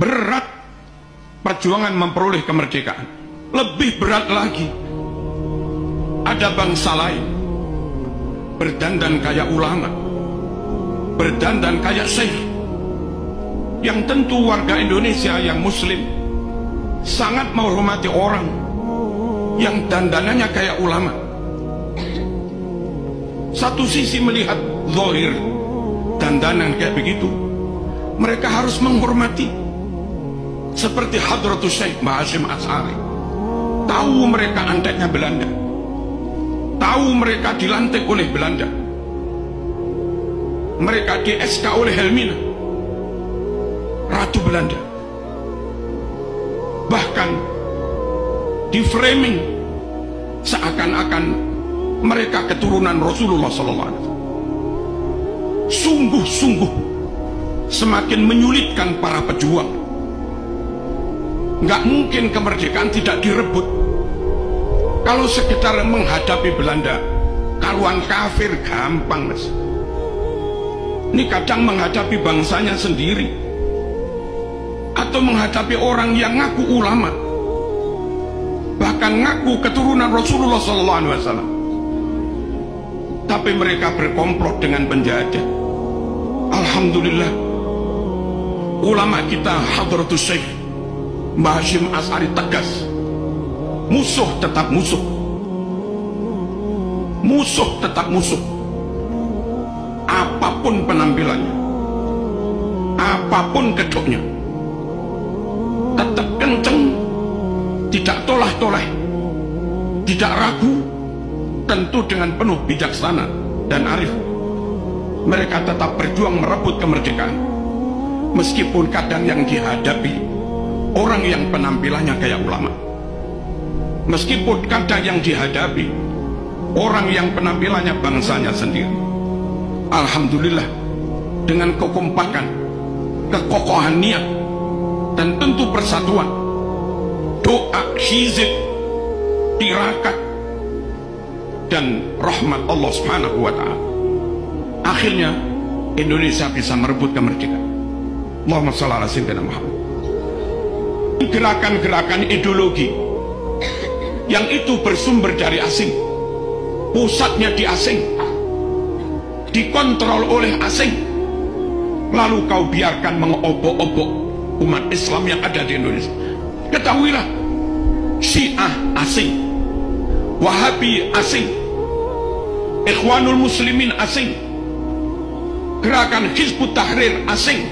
berat perjuangan memperoleh kemerdekaan. Lebih berat lagi, ada bangsa lain berdandan kayak ulama, berdandan kayak syekh, yang tentu warga Indonesia yang muslim sangat menghormati orang yang dandanannya kayak ulama. Satu sisi melihat zahir dandanan kayak begitu, mereka harus menghormati, seperti Hadratus Syekh Mbah Hasyim Asy'ari. Tahu mereka anteknya Belanda, tahu mereka dilantik oleh Belanda, mereka di SK oleh Helmina, Ratu Belanda, bahkan di framing seakan-akan mereka keturunan Rasulullah SAW. Sungguh-sungguh semakin menyulitkan para pejuang. Nggak mungkin kemerdekaan tidak direbut. Kalau sekedar menghadapi Belanda, karuan kafir gampang, Mas. Ini kadang menghadapi bangsanya sendiri, atau menghadapi orang yang ngaku ulama, bahkan ngaku keturunan Rasulullah SAW, tapi mereka berkomplot dengan penjajah. Alhamdulillah, ulama kita Hadratus Syekh Mbah Hasyim Asy'ari tegas, musuh tetap musuh, musuh tetap musuh, apapun penampilannya, apapun kedoknya, tetap kenceng, tidak tolah-toleh, tidak ragu, tentu dengan penuh bijaksana dan arif. Mereka tetap berjuang merebut kemerdekaan, meskipun kadang yang dihadapi orang yang penampilannya kayak ulama, meskipun kadang yang dihadapi orang yang penampilannya bangsanya sendiri. Alhamdulillah, dengan kekompakan, kekokohan niat, dan tentu persatuan, doa, hizib, tirakat, dan rahmat Allah Subhanahu wa ta'ala, akhirnya Indonesia bisa merebut kemerdekaan. Allahumma shalli ala sayyidina Muhammad. Gerakan-gerakan ideologi yang itu bersumber dari asing, pusatnya di asing, dikontrol oleh asing, lalu kau biarkan mengobok-obok umat Islam yang ada di Indonesia. Ketahuilah, Syiah asing, Wahabi asing, Ikhwanul Muslimin asing, gerakan Hizbut Tahrir asing,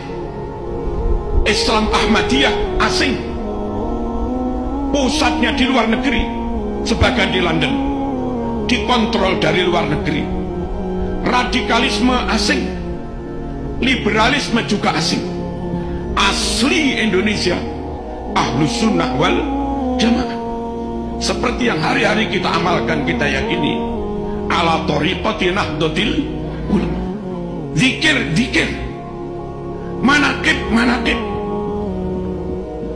Islam Ahmadiyah asing, pusatnya di luar negeri, sebagian di London, dikontrol dari luar negeri. Radikalisme asing, liberalisme juga asing. Asli Indonesia Ahlus Sunnah wal Jamaah, seperti yang hari-hari kita amalkan, kita yakini, ala thariqati nahdlatil ulama. Zikir, zikir, manaqib, manaqib,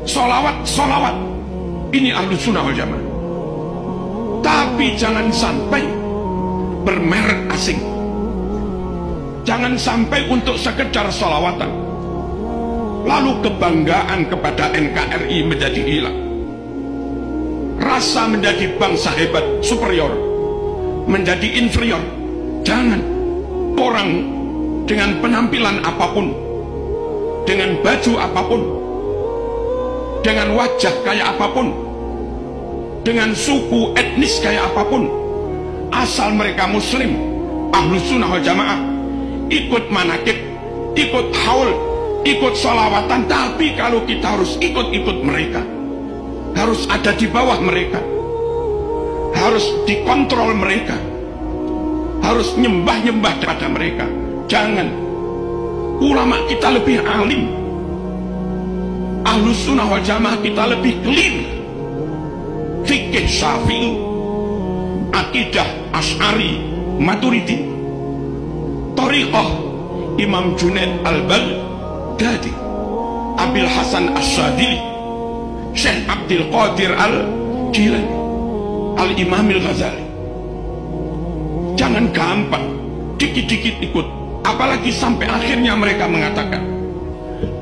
solawat, solawat, ini Ahlus Sunnah wal Jamaah. Tapi jangan sampai bermerek asing, jangan sampai untuk sekedar solawatan lalu kebanggaan kepada NKRI menjadi hilang, rasa menjadi bangsa hebat, superior, menjadi inferior. Jangan. Orang dengan penampilan apapun, dengan baju apapun, dengan wajah kayak apapun, dengan suku etnis kayak apapun, asal mereka muslim, Ahlus Sunnah wal Jamaah, ikut manakib, ikut haul, ikut sholawatan. Tapi kalau kita harus ikut-ikut mereka, harus ada di bawah mereka, harus dikontrol mereka, harus nyembah-nyembah kepada mereka. Jangan. Ulama kita lebih alim, Ahlus Sunnah wal Jamaah kita lebih clear, fikih Syafi'i, akidah Asy'ari Maturidi, thariqah Imam Junaid al-Baghdadi, Abil Hasan Asy-Syadzili, Syekh Abdul Qadir al-Jilani, Al-Imam al-Ghazali. Jangan gampang dikit-dikit ikut, apalagi sampai akhirnya mereka mengatakan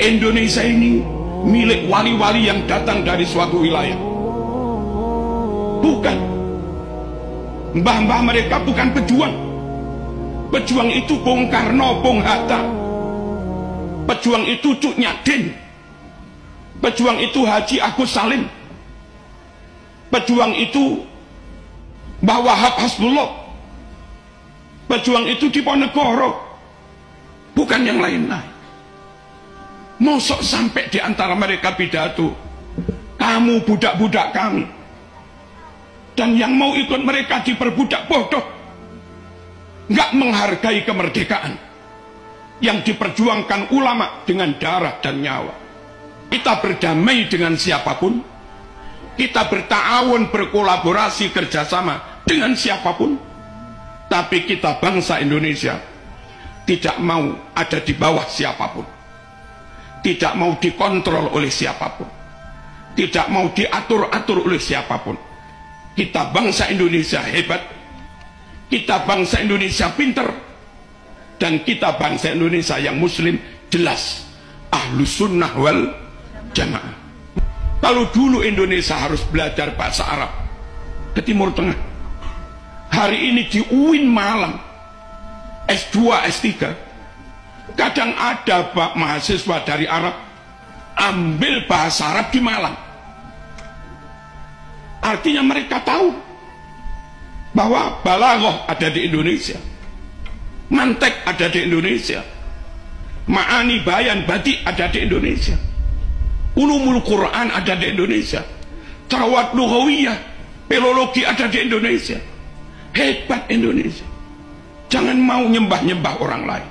Indonesia ini milik wali-wali yang datang dari suatu wilayah. Bukan. Mbah-mbah mereka bukan pejuang. Pejuang itu Bung Karno, Bung Hatta. Pejuang itu Cuk Nyadin. Pejuang itu Haji Agus Salim. Pejuang itu Mbah Wahab Hasbullah. Pejuang itu Diponegoro, bukan yang lain-lain. Mosok sampai di antara mereka pidato, kamu budak-budak kami, dan yang mau ikut mereka diperbudak, bodoh. Nggak menghargai kemerdekaan yang diperjuangkan ulama dengan darah dan nyawa. Kita berdamai dengan siapapun, kita berta'awun, berkolaborasi, kerjasama dengan siapapun. Tapi kita bangsa Indonesia tidak mau ada di bawah siapapun, tidak mau dikontrol oleh siapapun, tidak mau diatur-atur oleh siapapun. Kita bangsa Indonesia hebat, kita bangsa Indonesia pinter, dan kita bangsa Indonesia yang muslim jelas Ahlus Sunnah wal Jamaah. Kalau dulu Indonesia harus belajar bahasa Arab ke Timur Tengah, hari ini di UIN Malang S2, S3 kadang ada Pak mahasiswa dari Arab ambil bahasa Arab di Malang. Artinya mereka tahu bahwa balaghah ada di Indonesia, mantek ada di Indonesia, ma'ani bayan batik ada di Indonesia, ulumul Quran ada di Indonesia, tarawat lughawiyah, filologi ada di Indonesia. Hebat Indonesia. Jangan mau nyembah-nyembah orang lain.